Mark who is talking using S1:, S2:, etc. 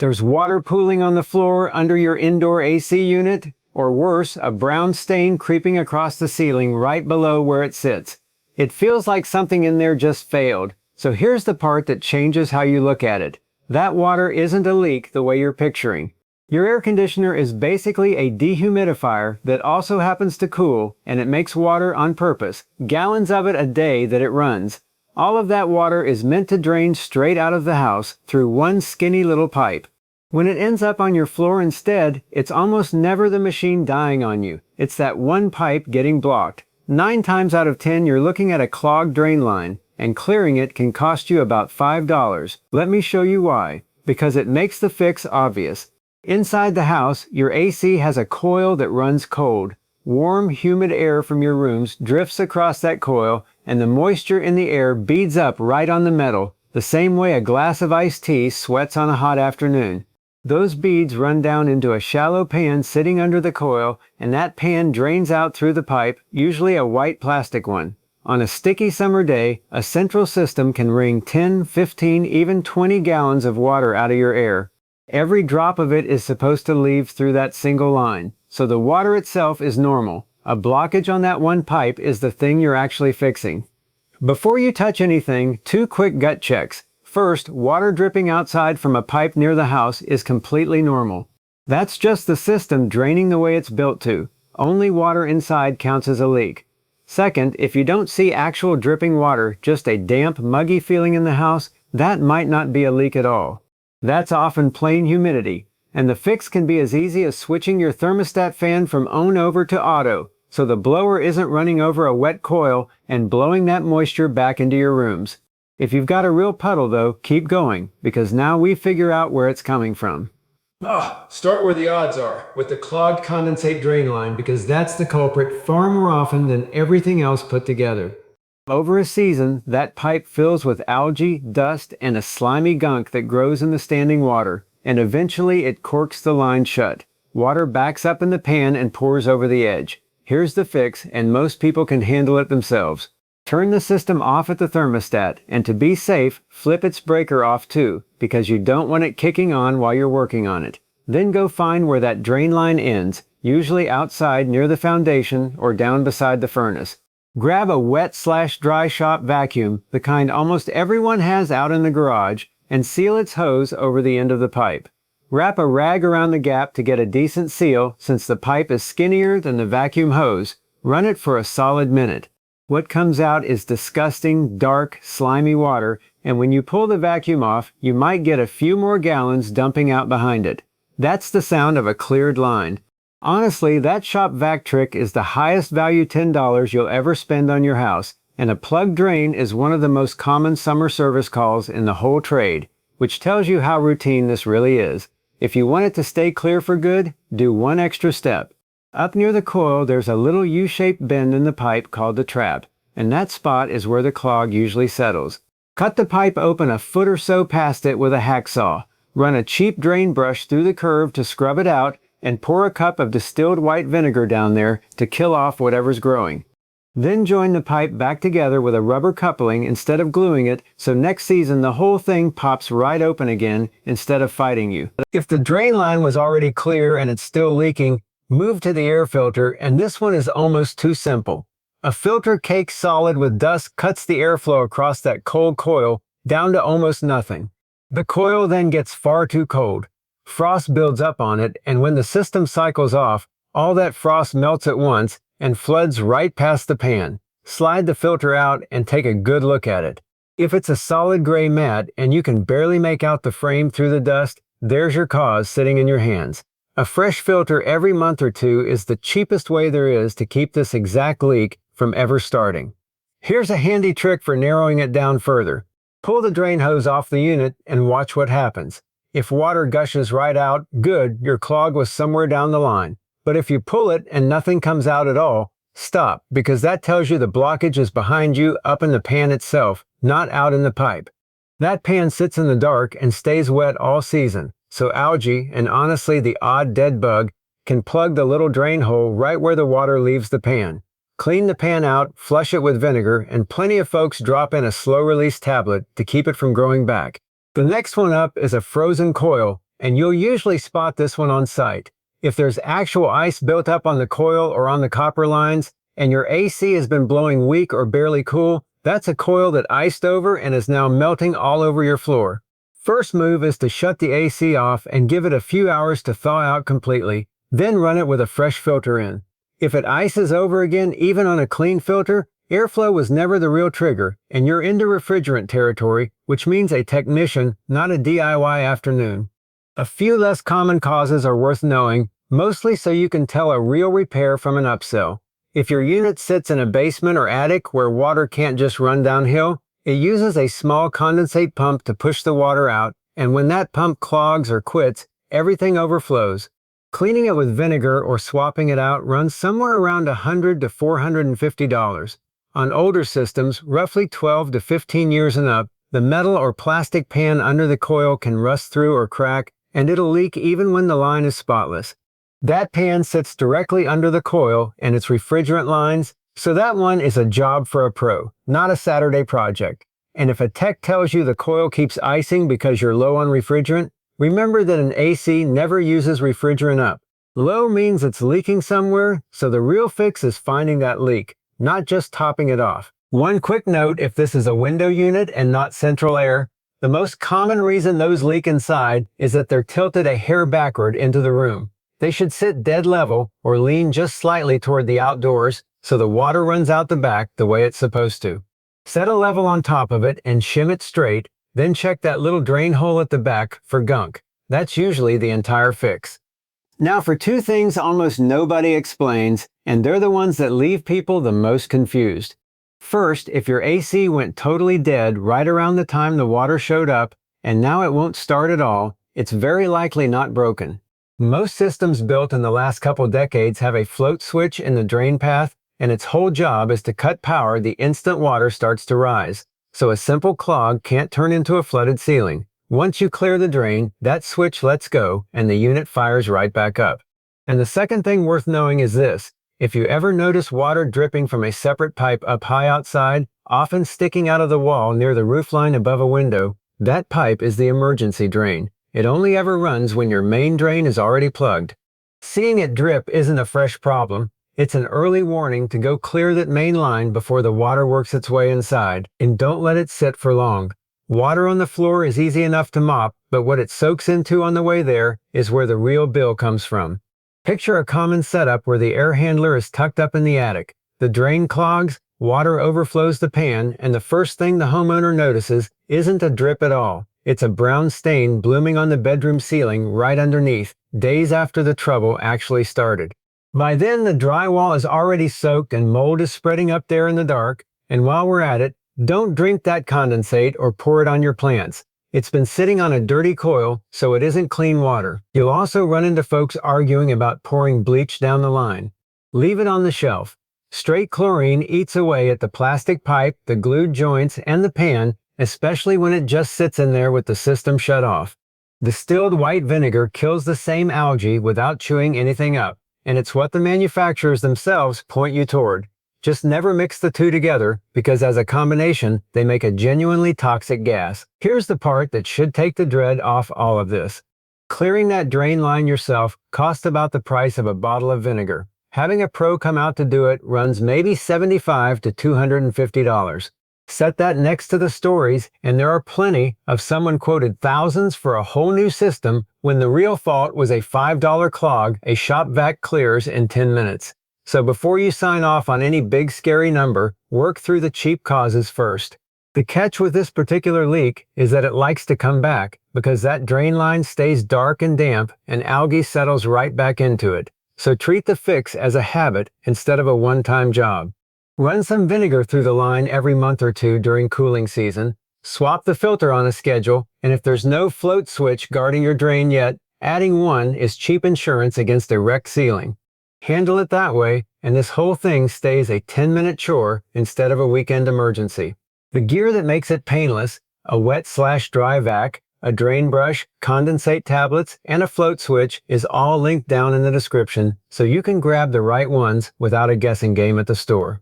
S1: There's water pooling on the floor under your indoor AC unit, or worse, a brown stain creeping across the ceiling right below where it sits. It feels like something in there just failed. So here's the part that changes how you look at it. That water isn't a leak the way you're picturing. Your air conditioner is basically a dehumidifier that also happens to cool, and it makes water on purpose, gallons of it a day that it runs. All of that water is meant to drain straight out of the house through one skinny little pipe. When it ends up on your floor instead, it's almost never the machine dying on you. It's that one pipe getting blocked. 9 times out of 10, you're looking at a clogged drain line, and clearing it can cost you about $5. Let me show you why. Because it makes the fix obvious. Inside the house, your AC has a coil that runs cold. Warm, humid air from your rooms drifts across that coil, and the moisture in the air beads up right on the metal, the same way a glass of iced tea sweats on a hot afternoon. Those beads run down into a shallow pan sitting under the coil, and that pan drains out through the pipe, usually a white plastic one. On a sticky summer day, a central system can wring 10, 15, even 20 gallons of water out of your air. Every drop of it is supposed to leave through that single line, so the water itself is normal. A blockage on that one pipe is the thing you're actually fixing. Before you touch anything, 2 quick gut checks. First, water dripping outside from a pipe near the house is completely normal. That's just the system draining the way it's built to. Only water inside counts as a leak. Second, if you don't see actual dripping water, just a damp, muggy feeling in the house, that might not be a leak at all. That's often plain humidity, and the fix can be as easy as switching your thermostat fan from on over to auto, so the blower isn't running over a wet coil and blowing that moisture back into your rooms. If you've got a real puddle though, keep going, because now we figure out where it's coming from. Start where the odds are, with the clogged condensate drain line, because that's the culprit far more often than everything else put together. Over a season, that pipe fills with algae, dust, and a slimy gunk that grows in the standing water, and eventually it corks the line shut. Water backs up in the pan and pours over the edge. Here's the fix, and most people can handle it themselves. Turn the system off at the thermostat, and to be safe, flip its breaker off too, because you don't want it kicking on while you're working on it. Then go find where that drain line ends, usually outside near the foundation or down beside the furnace. Grab a wet/dry shop vacuum, the kind almost everyone has out in the garage, and seal its hose over the end of the pipe. Wrap a rag around the gap to get a decent seal, since the pipe is skinnier than the vacuum hose. Run it for a solid minute. What comes out is disgusting, dark, slimy water, and when you pull the vacuum off, you might get a few more gallons dumping out behind it. That's the sound of a cleared line. Honestly, that shop vac trick is the highest value $10 you'll ever spend on your house, and a plug drain is one of the most common summer service calls in the whole trade, which tells you how routine this really is. If you want it to stay clear for good, do one extra step. Up near the coil, there's a little U-shaped bend in the pipe called the trap, and that spot is where the clog usually settles. Cut the pipe open a foot or so past it with a hacksaw. Run a cheap drain brush through the curve to scrub it out, and pour a cup of distilled white vinegar down there to kill off whatever's growing. Then join the pipe back together with a rubber coupling instead of gluing it, so next season the whole thing pops right open again instead of fighting you. If the drain line was already clear and it's still leaking, move to the air filter, and this one is almost too simple. A filter caked solid with dust cuts the airflow across that cold coil down to almost nothing. The coil then gets far too cold. Frost builds up on it, and when the system cycles off, all that frost melts at once and floods right past the pan. Slide the filter out and take a good look at it. If it's a solid gray mat and you can barely make out the frame through the dust, there's your cause sitting in your hands. A fresh filter every month or two is the cheapest way there is to keep this exact leak from ever starting. Here's a handy trick for narrowing it down further. Pull the drain hose off the unit and watch what happens. If water gushes right out, good, your clog was somewhere down the line. But if you pull it and nothing comes out at all, stop, because that tells you the blockage is behind you up in the pan itself, not out in the pipe. That pan sits in the dark and stays wet all season, so algae, and honestly the odd dead bug, can plug the little drain hole right where the water leaves the pan. Clean the pan out, flush it with vinegar, and plenty of folks drop in a slow-release tablet to keep it from growing back. The next one up is a frozen coil, and you'll usually spot this one on site. If there's actual ice built up on the coil or on the copper lines, and your AC has been blowing weak or barely cool, that's a coil that iced over and is now melting all over your floor. First move is to shut the AC off and give it a few hours to thaw out completely, then run it with a fresh filter in. If it ices over again even on a clean filter, airflow was never the real trigger, and you're into refrigerant territory, which means a technician, not a DIY afternoon. A few less common causes are worth knowing, mostly so you can tell a real repair from an upsell. If your unit sits in a basement or attic where water can't just run downhill, it uses a small condensate pump to push the water out, and when that pump clogs or quits, everything overflows. Cleaning it with vinegar or swapping it out runs somewhere around $100 to $450. On older systems, roughly 12 to 15 years and up, the metal or plastic pan under the coil can rust through or crack, and it'll leak even when the line is spotless. That pan sits directly under the coil and its refrigerant lines, so that one is a job for a pro, not a Saturday project. And if a tech tells you the coil keeps icing because you're low on refrigerant, remember that an AC never uses refrigerant up. Low means it's leaking somewhere, so the real fix is finding that leak, not just topping it off. One quick note if this is a window unit and not central air, the most common reason those leak inside is that they're tilted a hair backward into the room. They should sit dead level or lean just slightly toward the outdoors so the water runs out the back the way it's supposed to. Set a level on top of it and shim it straight, then check that little drain hole at the back for gunk. That's usually the entire fix. Now for two things almost nobody explains, and they're the ones that leave people the most confused. First, if your AC went totally dead right around the time the water showed up, and now it won't start at all, it's very likely not broken. Most systems built in the last couple decades have a float switch in the drain path, and its whole job is to cut power the instant water starts to rise. So a simple clog can't turn into a flooded ceiling. Once you clear the drain, that switch lets go and the unit fires right back up. And the second thing worth knowing is this. If you ever notice water dripping from a separate pipe up high outside, often sticking out of the wall near the roofline above a window, that pipe is the emergency drain. It only ever runs when your main drain is already plugged. Seeing it drip isn't a fresh problem. It's an early warning to go clear that main line before the water works its way inside, and don't let it sit for long. Water on the floor is easy enough to mop, but what it soaks into on the way there is where the real bill comes from. Picture a common setup where the air handler is tucked up in the attic. The drain clogs, water overflows the pan, and the first thing the homeowner notices isn't a drip at all. It's a brown stain blooming on the bedroom ceiling right underneath, days after the trouble actually started. By then, the drywall is already soaked and mold is spreading up there in the dark, and while we're at it, don't drink that condensate or pour it on your plants. It's been sitting on a dirty coil, so it isn't clean water. You'll also run into folks arguing about pouring bleach down the line. Leave it on the shelf. Straight chlorine eats away at the plastic pipe, the glued joints, and the pan, especially when it just sits in there with the system shut off. Distilled white vinegar kills the same algae without chewing anything up, and it's what the manufacturers themselves point you toward. Just never mix the two together, because as a combination, they make a genuinely toxic gas. Here's the part that should take the dread off all of this. Clearing that drain line yourself costs about the price of a bottle of vinegar. Having a pro come out to do it runs maybe $75 to $250. Set that next to the stories, and there are plenty of someone quoted thousands for a whole new system when the real fault was a $5 clog a shop vac clears in 10 minutes. So before you sign off on any big scary number, work through the cheap causes first. The catch with this particular leak is that it likes to come back because that drain line stays dark and damp and algae settles right back into it. So treat the fix as a habit instead of a one-time job. Run some vinegar through the line every month or two during cooling season. Swap the filter on a schedule, and if there's no float switch guarding your drain yet, adding one is cheap insurance against a wrecked ceiling. Handle it that way, and this whole thing stays a 10-minute chore instead of a weekend emergency. The gear that makes it painless, a wet/dry vac, a drain brush, condensate tablets, and a float switch is all linked down in the description so you can grab the right ones without a guessing game at the store.